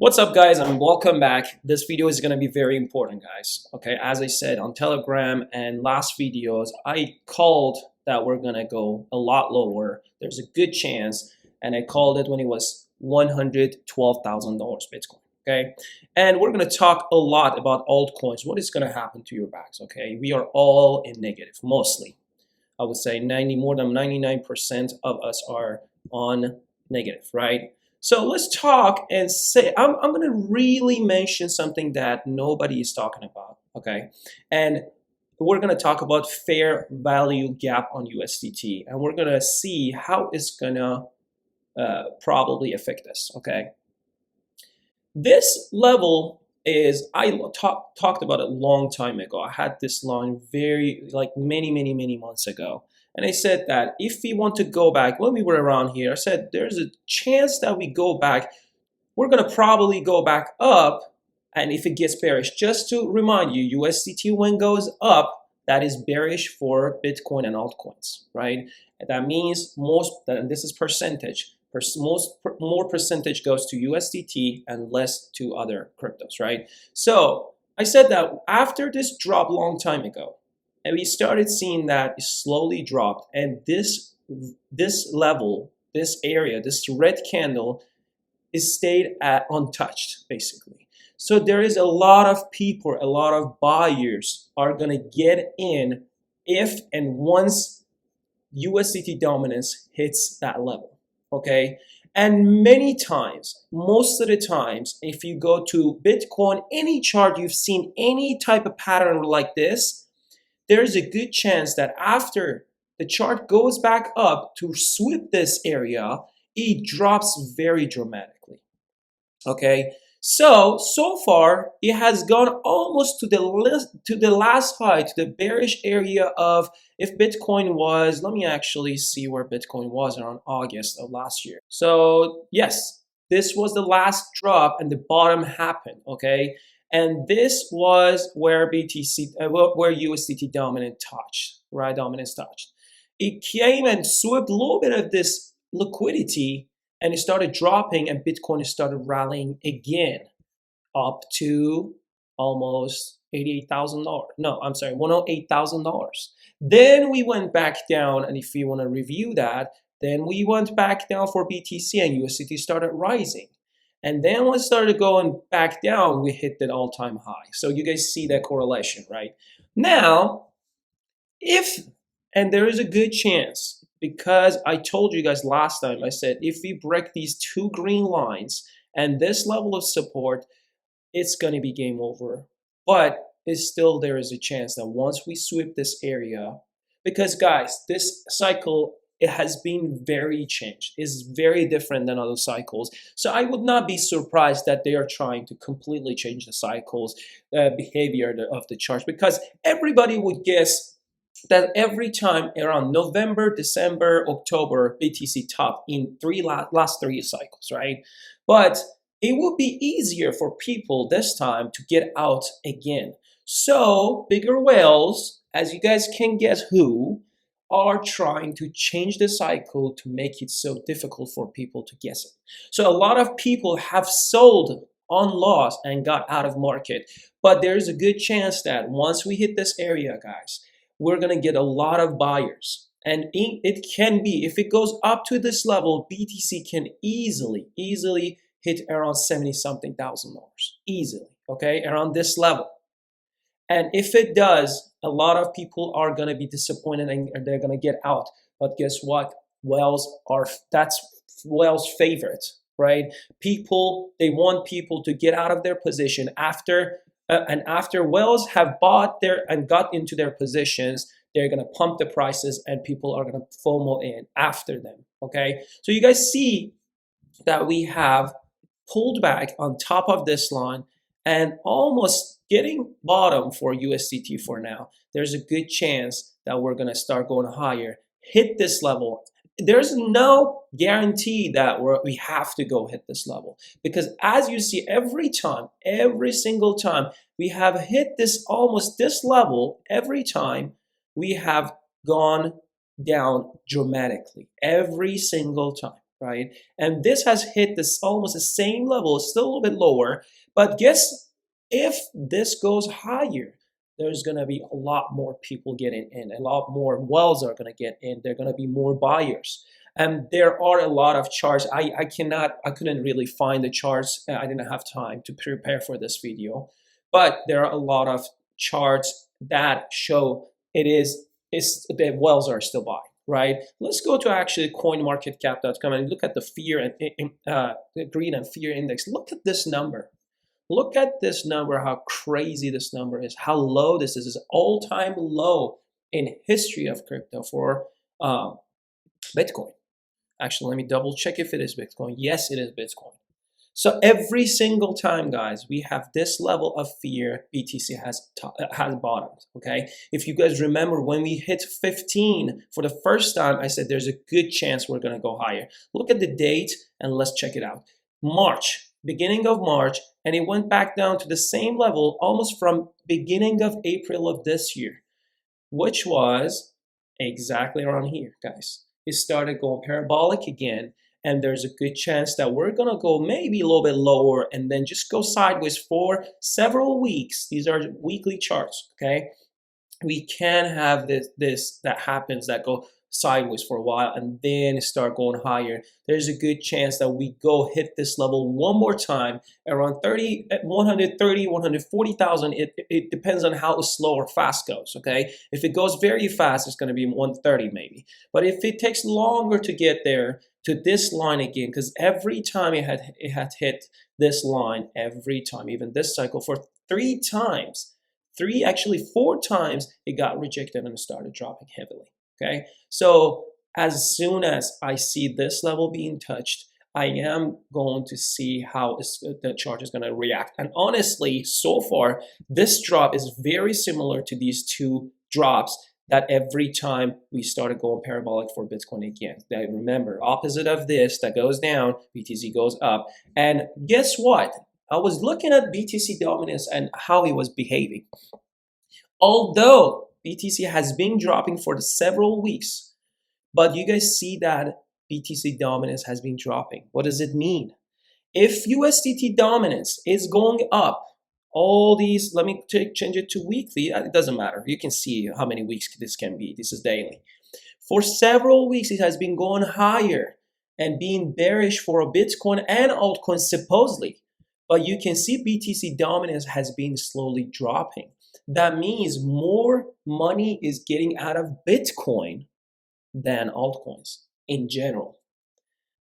What's up, guys, and welcome back. This video is going to be very important, guys. Okay, as I said on Telegram and last videos, I called that we're going to go a lot lower. There's a good chance, and I called it when it was $112,000 Bitcoin. Okay, and we're going to talk a lot about altcoins. What is going to happen to your bags? Okay, we are all in negative, mostly. I would say more than 99% of us are on negative, right? So let's talk and say, I'm going to really mention something that nobody is talking about, okay? And we're going to talk about fair value gap on USDT, and we're going to see how it's going to probably affect us, okay? This level is, I talked about it a long time ago. I had this line many months ago. And I said that if we want to go back, when we were around here, I said there's a chance that we go back. We're going to probably go back up. And if it gets bearish, just to remind you, USDT when goes up, that is bearish for Bitcoin and altcoins, right? And that means and this is percentage, more percentage goes to USDT and less to other cryptos, right? So I said that after this drop long time ago, and we started seeing that it slowly dropped, and this level, this area, this red candle is stayed untouched, basically. So there is a lot of people, a lot of buyers are going to get in if and once USDT dominance hits that level, okay? And many times, most of the times, if you go to Bitcoin, any chart you've seen any type of pattern like this, there's a good chance that after the chart goes back up to sweep this area, it drops very dramatically, okay? So far, it has gone almost to the last high, to the bearish area of, if Bitcoin was, let me actually see where Bitcoin was around August of last year. So yes, this was the last drop and the bottom happened, okay? And this was where where USDT dominance touched. It came and swept a little bit of this liquidity, and it started dropping, and Bitcoin started rallying again up to almost $88,000. No, I'm sorry, $108,000. Then we went back down, and if you want to review that, then we went back down for BTC, and USDT started rising. And then when it started going back down, we hit that all-time high. So you guys see that correlation, right? Now, and there is a good chance, because I told you guys last time, I said, if we break these two green lines and this level of support, it's going to be game over. But there is a chance that once we sweep this area, because guys, this cycle, it has been very changed. It's very different than other cycles. So I would not be surprised that they are trying to completely change the cycles, behavior of the chart, because everybody would guess that every time around November, December, October, BTC topped in last three cycles, right? But it would be easier for people this time to get out again. So bigger whales, as you guys can guess who, are trying to change the cycle to make it so difficult for people to guess it. So a lot of people have sold on loss and got out of market. But there's a good chance that once we hit this area, guys, we're going to get a lot of buyers. And it can be, if it goes up to this level, BTC can easily hit around $70-something thousand. Easily, okay, around this level. And if it does, a lot of people are going to be disappointed and they're going to get out. But guess what? That's whales' favorite, right? They want people to get out of their position after whales have bought and got into their positions, they're going to pump the prices and people are going to FOMO in after them, okay? So you guys see that we have pulled back on top of this line and almost getting bottom for USDT for now. There's a good chance that we're going to start going higher, hit this level. There's no guarantee that we have to go hit this level, because as you see, every single time we have hit almost this level, every time we have gone down dramatically, every single time. right? And this has hit this almost the same level, it's still a little bit lower, but guess if this goes higher, there's going to be a lot more people getting in, a lot more wells are going to get in, there are going to be more buyers. And there are a lot of charts. I couldn't really find the charts. I didn't have time to prepare for this video, but there are a lot of charts that show the wells are still buying, right? Let's go to actually coinmarketcap.com and look at the fear and the greed and fear index. Look at this number. Look at this number, how crazy this number is, how low this is. It's an all-time low in history of crypto for Bitcoin. Actually, let me double check if it is Bitcoin. Yes, it is Bitcoin. So every single time, guys, we have this level of fear, BTC has bottomed, okay? If you guys remember when we hit 15 for the first time, I said there's a good chance we're gonna go higher. Look at the date and let's check it out. March, beginning of March, and it went back down to the same level almost from beginning of April of this year, which was exactly around here, guys. It started going parabolic again, and there's a good chance that we're gonna go maybe a little bit lower and then just go sideways for several weeks. These are weekly charts, okay? We can have this that happens, that go sideways for a while and then start going higher. There's a good chance that we go hit this level one more time around 140,000. It depends on how slow or fast goes, okay? If it goes very fast, it's going to be 130 maybe. But if it takes longer to get there to this line again, because every time it had hit this line, every time, even this cycle for 3 times, actually 4 times, it got rejected and started dropping heavily. Okay, so as soon as I see this level being touched, I am going to see how the chart is going to react. And honestly, so far, this drop is very similar to these 2 drops that every time we started going parabolic for Bitcoin again. Now remember, opposite of this, that goes down, BTC goes up. And guess what? I was looking at BTC dominance and how it was behaving. Although BTC has been dropping for several weeks, but you guys see that BTC dominance has been dropping. What does it mean? If USDT dominance is going up, all these, let me change it to weekly, it doesn't matter. You can see how many weeks this can be. This is daily. For several weeks, it has been going higher and being bearish for a Bitcoin and altcoin supposedly. But you can see BTC dominance has been slowly dropping. That means more money is getting out of Bitcoin than altcoins in general.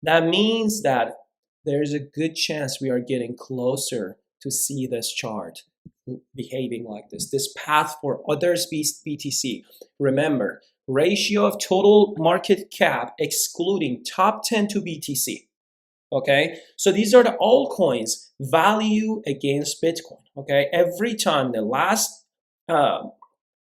That means that there's a good chance we are getting closer to see this chart behaving like this path for other BTC. Remember, ratio of total market cap excluding top 10 to BTC. Okay, so these are the altcoins value against Bitcoin. Okay, every time the last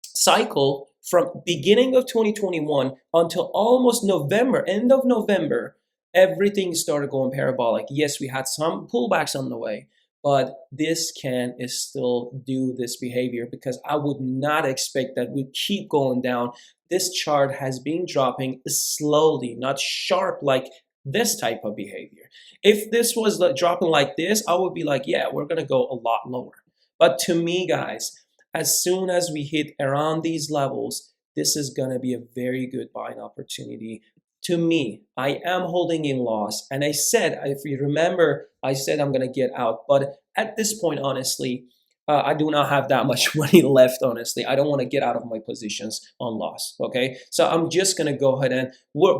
cycle from beginning of 2021 until almost November, end of November, everything started going parabolic. Yes, we had some pullbacks on the way, but this can still do this behavior because I would not expect that we keep going down. This chart has been dropping slowly, not sharp like this type of behavior. If this was dropping like this, I would be like, yeah, we're gonna go a lot lower. But to me, guys, as soon as we hit around these levels, this is gonna be a very good buying opportunity. To me, I am holding in loss. And I said, if you remember, I said I'm gonna get out. But at this point, honestly, I do not have that much money left, honestly. I don't wanna get out of my positions on loss, okay? So I'm just gonna go ahead and,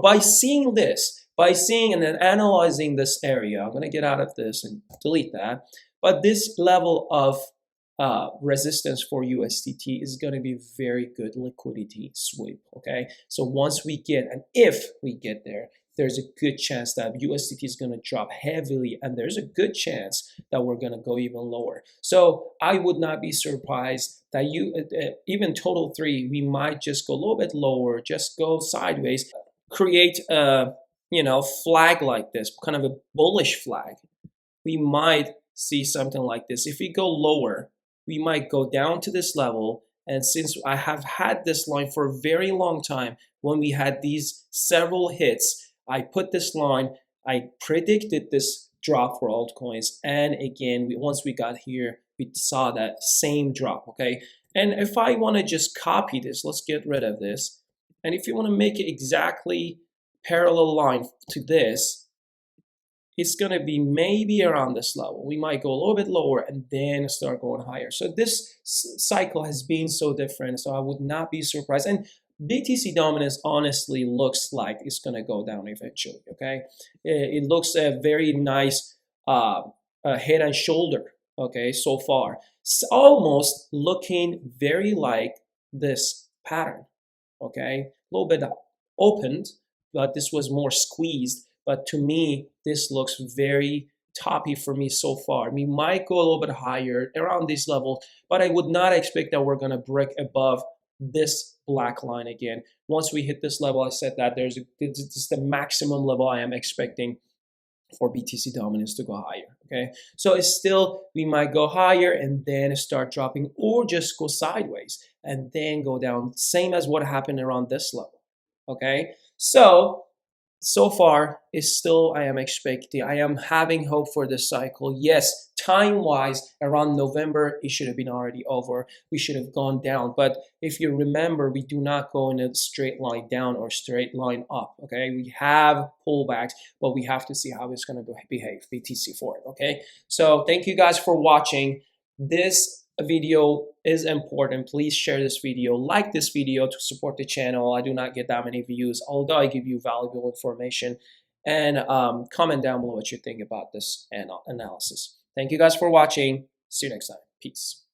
by seeing this, by seeing and then analyzing this area, I'm gonna get out of this and delete that. But this level of resistance for USDT is going to be very good liquidity sweep, okay? So once we get, and if we get there, there's a good chance that USDT is going to drop heavily, and there's a good chance that we're going to go even lower. So I would not be surprised that even total 3, we might just go a little bit lower, just go sideways, create a flag like this, kind of a bullish flag. We might see something like this. If we go lower, we might go down to this level. And since I have had this line for a very long time, when we had these several hits, I put this line, I predicted this drop for altcoins, and again, once we got here, we saw that same drop, okay? And if I want to just copy this, let's get rid of this. And if you want to make it exactly parallel line to this, it's going to be maybe around this level. We might go a little bit lower and then start going higher. So this cycle has been so different, so I would not be surprised. And BTC dominance honestly looks like it's going to go down eventually, okay? It looks a very nice head and shoulder, okay, so far. It's almost looking very like this pattern, okay? A little bit opened, but this was more squeezed. But to me, this looks very toppy for me so far. We might go a little bit higher around this level, but I would not expect that we're going to break above this black line again. Once we hit this level, I said that this is the maximum level I am expecting for BTC dominance to go higher, okay? So it's still, we might go higher and then start dropping, or just go sideways and then go down, same as what happened around this level, okay? So far, it's still, I am expecting, I am having hope for this cycle. Yes, time-wise, around November, it should have been already over. We should have gone down. But if you remember, we do not go in a straight line down or straight line up, okay? We have pullbacks, but we have to see how it's going to behave, BTC for it, okay? So thank you guys for watching. This video is important. Please share this video, like this video to support the channel. I do not get that many views, although I give you valuable information. And comment down below what you think about this analysis. Thank you guys for watching. See you next time. Peace.